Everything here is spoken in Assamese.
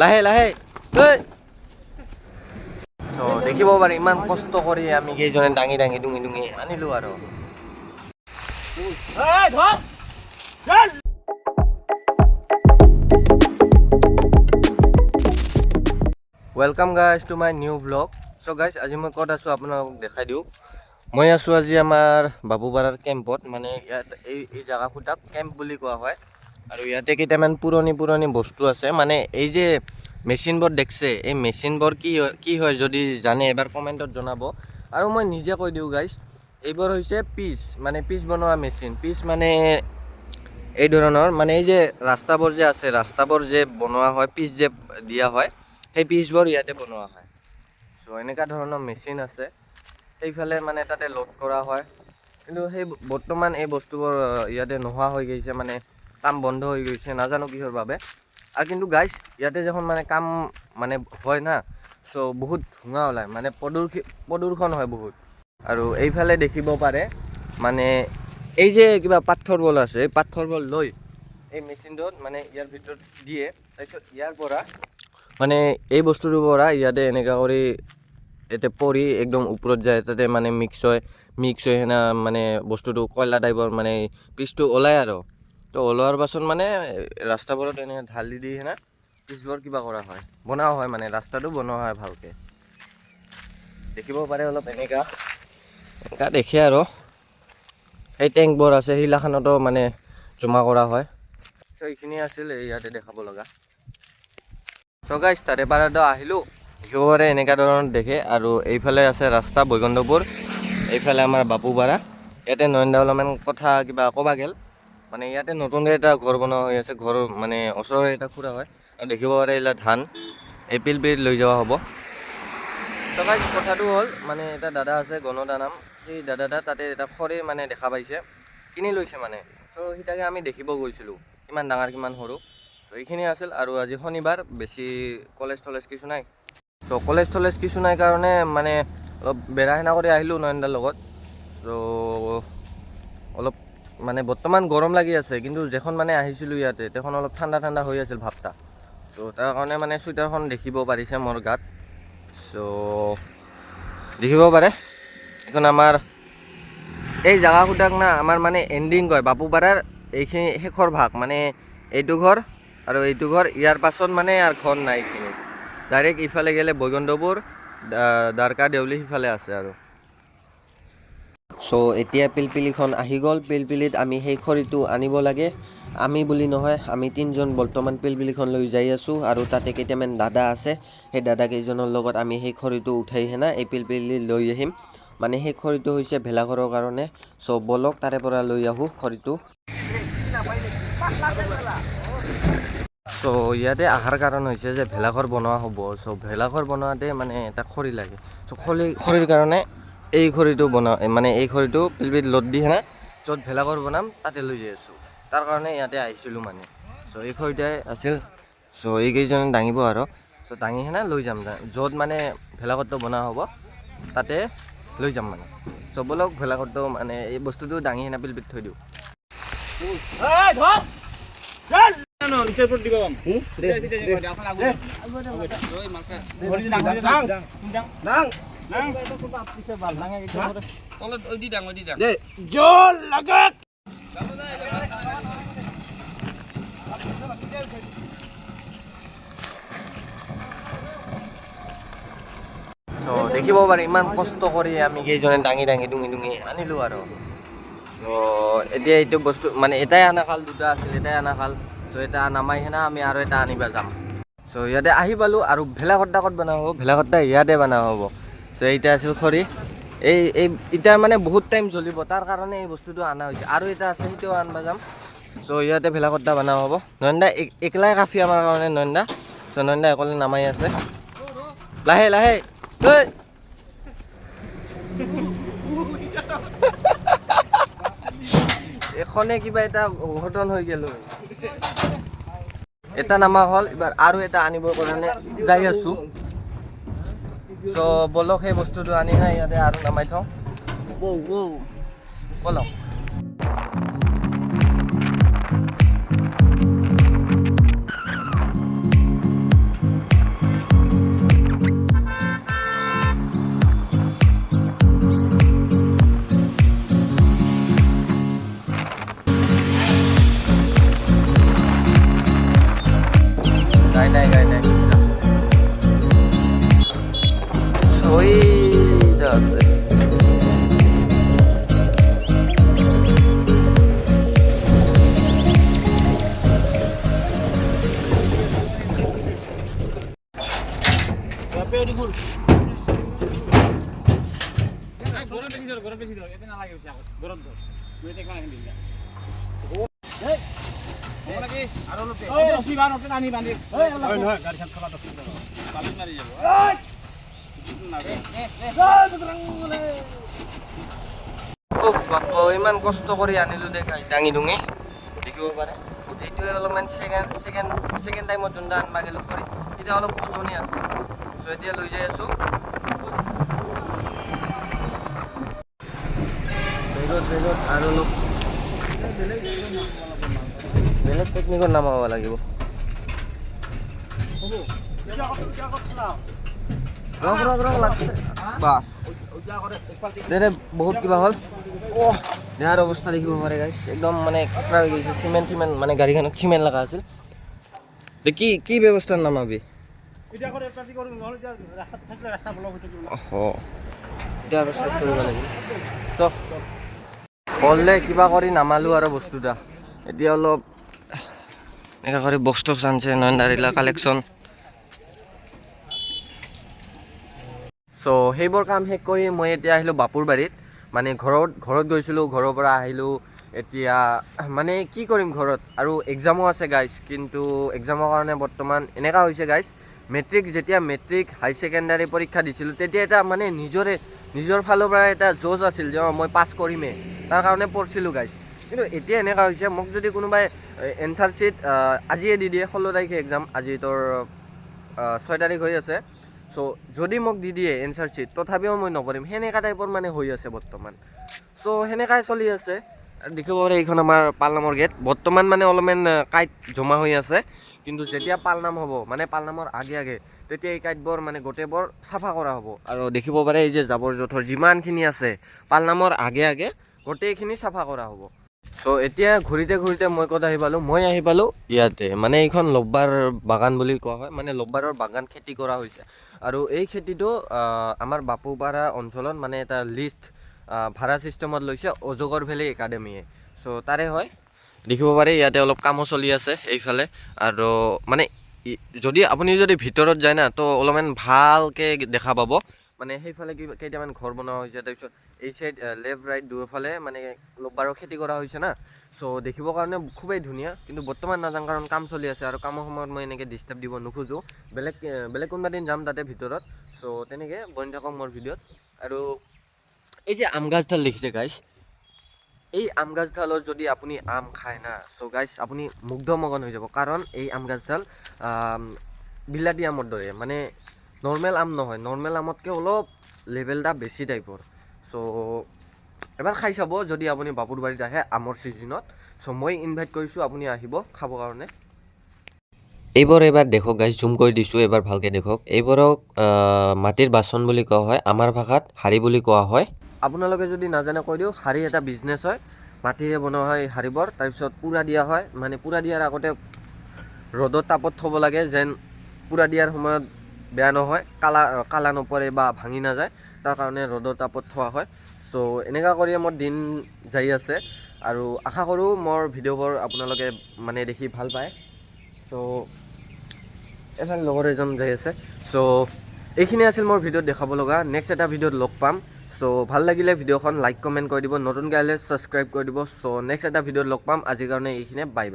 লাহে লাহে দেখিব পাৰি ইমান কষ্ট কৰি আমি কেইজনে দাঙি দাঙি ডুঙি ডুঙি আনিলো আৰু welcome guys to my new blog. So' guys আজি মই ক'ত আছোঁ আপোনালোকক দেখাই দিওঁ। মই আছোঁ আজি আমাৰ বাবুপাৰাৰ কেম্পত, মানে ইয়াত এই জেগাখোটাক কেম্প বুলি কোৱা হয়। আৰু ইয়াতে কেইটামান পুৰণি বস্তু আছে, মানে এই যে মেচিনবোৰ দেখছে, এই মেচিনবোৰ কি হয় যদি জানে এবাৰ কমেণ্টত জনাব। আৰু মই নিজে কৈ দিওঁ গাইজ, এইবোৰ হৈছে পিচ বনোৱা মেচিন। পিচ মানে এই ধৰণৰ, মানে এই যে ৰাস্তাবোৰ যে আছে, ৰাস্তাবোৰ যে বনোৱা হয়, পিচ যে দিয়া হয়, সেই পিচবোৰ ইয়াতে বনোৱা হয়। চ' এনেকুৱা ধৰণৰ মেচিন আছে, সেইফালে মানে তাতে লোড কৰা হয়। কিন্তু সেই বৰ্তমান এই বস্তুবোৰ ইয়াতে নোহোৱা হৈ গৈছে, মানে কাম বন্ধ হৈ গৈছে, নাজানো কিহৰ বাবে। আৰু কিন্তু গাইজ ইয়াতে যখন মানে কাম মানে হয় না, চ' বহুত ধোঁৱা ওলায়, মানে প্ৰদূষণ হয় বহুত। আৰু এইফালে দেখিব পাৰে, মানে এই যে কিবা পাথৰবোৰ আছে, এই পাথৰবোৰ লৈ এই মেচিনটোত মানে ইয়াৰ ভিতৰত দিয়ে, তাৰপিছত ইয়াৰ পৰা মানে এই বস্তুটোৰ পৰা ইয়াতে এনেকুৱা কৰি ইয়াতে পৰি একদম ওপৰত যায়, তাতে মানে মিক্স হৈ সেনা মানে বস্তুটো কয়লা টাইপৰ মানে পিচটো ওলায় আৰু। তো ওলোৱাৰ পাছত মানে ৰাস্তাবোৰত এনেকৈ ঢালি দি সেনা পিচবোৰ কিবা কৰা হয়, বনোৱা হয়, মানে ৰাস্তাটো বনোৱা হয় ভালকৈ। দেখিব পাৰে অলপ এনেকুৱা দেখে আৰু সেই টেংকবোৰ আছে, শিলাখানতো মানে জমা কৰা হয়। চ' এইখিনি আছিল ইয়াতে দেখাব লগা। চ' গাইজ তাৰে পাৰাতো আহিলোঁ, দেখিব পাৰে এনেকুৱা ধৰণৰ দেখে। আৰু এইফালে আছে ৰাস্তা বৈকুণ্ঠপুৰ, এইফালে আমাৰ বাপুপাৰা। ইয়াতে নয়ন দা অলপমান কথা কিবা ক'বা গেল, মানে ইয়াতে নতুনকৈ এটা ঘৰ বনোৱা হৈ আছে, ঘৰ মানে ওচৰৰে এটা খুৰা হয়। আৰু দেখিব পাৰে এইবিলাক ধান এই পিলপিলিত লৈ যোৱা হ'ব। ত' গাইজ কথাটো হ'ল, মানে এটা দাদা আছে গণদা নাম, সেই দাদা তাতে এটা খৰি মানে দেখা পাইছে, কিনি লৈছে মানে। চ' সিটাকে আমি দেখিব গৈছিলোঁ, কিমান ডাঙৰ কিমান সৰু। চ' এইখিনি আছিল। আৰু আজি শনিবাৰ, বেছি কলেজ কিছু নাই। চ' কলেজ কিছু নাই কাৰণে মানে অলপ বেৰা সেনা কৰি আহিলোঁ নয়নদাৰ লগত। চ' অলপ মানে বৰ্তমান গৰম লাগি আছে, কিন্তু যেখন মানে আহিছিলোঁ ইয়াতে তেখন অলপ ঠাণ্ডা হৈ আছিল ভাৱটা। চ' তাৰ কাৰণে মানে চুইটাৰখন দেখিব পাৰিছে মোৰ গাত। চ' দেখিব পাৰে এইখন আমাৰ এই জেগাখোটাক না আমাৰ মানে এণ্ডিং কয়, বাপুপাৰাৰ এইখিনি শেষৰ ভাগ, মানে এইটো ঘৰ আৰু এইটো ঘৰ, ইয়াৰ পাছত মানে আৰু ঘৰ নাই এইখিনি। ডাইৰেক্ট ইফালে গ'লে বৈকুণ্ঠপুৰ, দ্বাৰকা দেউলী সিফালে আছে আৰু। চ' এতিয়া পিলপিলিখন আহি গ'ল। পিলপিলিত আমি সেই খৰিটো আনিব লাগে। আমি বুলি নহয়, আমি তিনিজন বৰ্তমান পিলপিলিখন লৈ যাই আছোঁ। আৰু তাতে কেইটামান দাদা আছে, সেই দাদা কেইজনৰ লগত আমি সেই খৰিটো উঠাই সেনা এই পিলপিলি লৈ আহিম। মানে সেই খৰিটো হৈছে ভেলাঘৰৰ কাৰণে। চ' বলক তাৰে পৰা লৈ আহোঁ খৰিটো। চ' ইয়াতে অহাৰ কাৰণ হৈছে যে ভেলাঘৰ বনোৱা হ'ব। চ' ভেলাঘৰ বনোৱাতে মানে এটা খৰি লাগে। চ' খৰিৰ কাৰণে এই খৰিটো মানে এই খৰিটো পিলপিলিত লোড দি সেনা য'ত ভেলাঘৰ বনাম তাতে লৈ যাই আছোঁ। তাৰ কাৰণে ইয়াতে আহিছিলোঁ মানে। চ' এই খৰিটাই আছিল। চ' এইকেইজনে দাঙিব আৰু। চ' দাঙি সেনা লৈ যাম, য'ত মানে ভেলাঘৰটো বনোৱা হ'ব তাতে লৈ যাম মানে। চ' বলক ভেলাঘৰটো মানে এই বস্তুটো দাঙি সেনা পিলপিলিত থৈ দিওঁ। চ' দেখিব পাৰি ইমান কষ্ট কৰি আমি কেইজনে দাঙি দাঙি ডুঙি ডুঙি আনিলোঁ আৰু। চ' এতিয়া এইটো বস্তু মানে এটাই আনা খাল, দুটা আছিল, এটাই আনা খাল। চ' এটা নামাই সেনা আমি আৰু এটা আনিব যাম। চ' ইয়াতে আহি পালোঁ। আৰু ভেলাঘৰটা ক'ত বনোৱা হ'ব? ভেলাঘৰটা ইয়াতে বনোৱা হ'ব। চ' এইটা আছিল খৰি, এই এতিয়া মানে বহুত টাইম জ্বলিব, তাৰ কাৰণে এই বস্তুটো অনা হৈছে। আৰু এটা আছে, সেইটোও আনিব যাম। চ' ইয়াতে ভেলাঘৰটা বনোৱা হ'ব। নয়নদা একলাই কাফি আমাৰ কাৰণে নয়নদা। চ' নয়নদা অকলে নামাই আছে, লাহে লাহে এখনে কিবা এটা অঘটন হৈ গ'ল। এটা নামা হ'ল, এবাৰ আৰু এটা আনিবৰ কাৰণে যাই আছোঁ। চ' বলক সেই বস্তুটো আনি না ইয়াতে আৰু নামাই থওঁ। বলক। গাই নাই ওইটা আছে ইমান কষ্ট কৰি আনিলো দাঙি দুঙি দেখিব পাৰে এইটোৱে অলপমান ছেকেণ্ড টাইমত যোনটা আনবা গেলো কৰি এতিয়া অলপ ওজনি আছে চ' এতিয়া লৈ যাই আছো বেগত আৰু অলপ বেলেগ টেকনিকত নামাব লাগিব বাছ দে বহুত কিবা হ'ল দেহাৰ অৱস্থা দেখিব পাৰে গাইছ একদম মানে কেঁচৰা হৈ গৈছে চিমেণ্ট মানে গাড়ীখনত চিমেণ্ট লগা আছিল কি ব্যৱস্থাত নামাবি এতিয়া আৰু চেক কৰিব লাগিব তো হ'লে কিবা কৰি নামালোঁ আৰু বস্তুটা এতিয়া অলপ এনেকুৱা কৰি বক্স টক্স আনছে নয়নদাৰিলা কালেকশ্যন চ' সেইবোৰ কাম শেষ কৰি মই এতিয়া আহিলোঁ বাপুৰ বাৰীত মানে ঘৰত গৈছিলোঁ ঘৰৰ পৰা আহিলোঁ এতিয়া মানে কি কৰিম ঘৰত আৰু এক্সামো আছে গাইজ কিন্তু এক্সামৰ কাৰণে বৰ্তমান এনেকুৱা হৈছে গাইজ যেতিয়া মেট্ৰিক হাই ছেকেণ্ডাৰী পৰীক্ষা দিছিলোঁ তেতিয়া এটা মানে নিজৰ ফালৰ পৰা এটা জজ আছিল যে মই পাছ কৰিমেই তাৰ কাৰণে পঢ়িছিলোঁ গাইজ কিন্তু এতিয়া এনেকুৱা হৈছে মোক যদি কোনোবাই এনচাৰ শ্বীট আজিয়ে দি দিয়ে 16 তাৰিখে এক্সাম আজি তোৰ 6 তাৰিখ হৈ আছে চ' যদি মোক দি দিয়ে এনচাৰ শ্বীট তথাপিও মই নপঢ়িম সেনেকুৱা টাইপৰ মানে হৈ আছে বৰ্তমান চ' সেনেকাই চলি আছে দেখিব পাৰে এইখন আমাৰ পালনামৰ গেট বৰ্তমান মানে অলপমান কাঁইট জমা হৈ আছে কিন্তু যেতিয়া পালনাম হ'ব মানে পালনামৰ আগে তেতিয়া এই কাঁইটবোৰ মানে গোটেইবোৰ চাফা কৰা হ'ব আৰু দেখিব পাৰে এই যে জাবৰ জোঁথৰ যিমানখিনি আছে পালনামৰ আগে গোটেইখিনি চাফা কৰা হ'ব চ' এতিয়া ঘূৰিতে মই ক'ত আহি পালোঁ ইয়াতে মানে এইখন লব্বাৰ বাগান বুলি কোৱা হয় মানে লব্বাৰৰ বাগান খেতি কৰা হৈছে আৰু এই খেতিটো আমাৰ বাপুপাৰা অঞ্চলত মানে এটা লিষ্ট ভাড়া ছিষ্টেমত লৈছে অজগৰ ভেলী একাডেমীয়ে চ' তাৰে হয় দেখিব পাৰে ইয়াতে অলপ কামো চলি আছে এইফালে আৰু মানে আপুনি যদি ভিতৰত যায় না তো অলপমান ভালকৈ দেখা পাব মানে সেইফালে কেইটামান ঘৰ বনোৱা হৈছে তাৰপিছত এই চাইড লেফ্ট ৰাইট দুয়োফালে মানে লব্বাৰৰ খেতি কৰা হৈছে না চ' দেখিবৰ কাৰণে খুবেই ধুনীয়া কিন্তু বৰ্তমান নাযাওঁ কাৰণ কাম চলি আছে আৰু কামৰ সময়ত মই এনেকৈ ডিষ্টাৰ্ব দিব নোখোজোঁ বেলেগ কোনোবা দিন যাম তাতে ভিতৰত চ' তেনেকৈ বনি থাকক মোৰ ভিডিঅ'ত আৰু এই যে আম গাছডাল দেখিছে গাইছ এই আম গাছডালত যদি আপুনি আম খায় না চ' গাইছ আপুনি মুগ্ধমগন হৈ যাব কাৰণ এই আম গাছডাল বিলাতী আমৰ দৰে মানে নৰ্মেল আম নহয় নৰ্মেল আমতকৈ অলপ লেভেল এটা বেছি টাইপৰ চ' এবাৰ খাই চাব যদি আপুনি বাপুৰ বাৰীত আহে আমৰ ছিজনত চ' মই ইনভাইট কৰিছোঁ আপুনি আহিব খাবৰ কাৰণে এইবোৰ এবাৰ দেখক গাইজ জুম কৰি দিছোঁ এবাৰ ভালকৈ দেখক এইবোৰক মাটিৰ বাচন বুলি কোৱা হয় আমাৰ ভাষাত শাৰী বুলি কোৱা হয় আপোনালোকে যদি নাজানে কৈ দিওঁ শাৰী এটা বিজনেছ হয় মাটিৰে বনোৱা হয় শাৰীবোৰ তাৰপিছত পুৰা দিয়া হয় মানে পুৰা দিয়াৰ আগতে ৰ'দৰ তাপত থ'ব লাগে যেন পুৰা দিয়াৰ সময়ত বেয়া নহয় কালা নপৰে বা ভাঙি নাযায় তাৰ কাৰণে ৰ'দৰ তাপত থোৱা হয় চ' এনেকুৱা কৰিয়ে মোৰ দিন যাই আছে আৰু আশা কৰোঁ মোৰ ভিডিঅ'বোৰ আপোনালোকে মানে দেখি ভাল পায় চ' এফালে লগৰ এজন যাই আছে চ' এইখিনি আছিল মোৰ ভিডিঅ'ত দেখাব লগা নেক্সট এটা ভিডিঅ'ত লগ পাম চ' ভাল লাগিলে ভিডিঅ'খন লাইক কমেণ্ট কৰি দিব নতুনকৈ আহিলে ছাবস্ক্ৰাইব কৰি দিব চ' নেক্সট এটা ভিডিঅ'ত লগ পাম আজিৰ কাৰণে এইখিনিয়ে বাই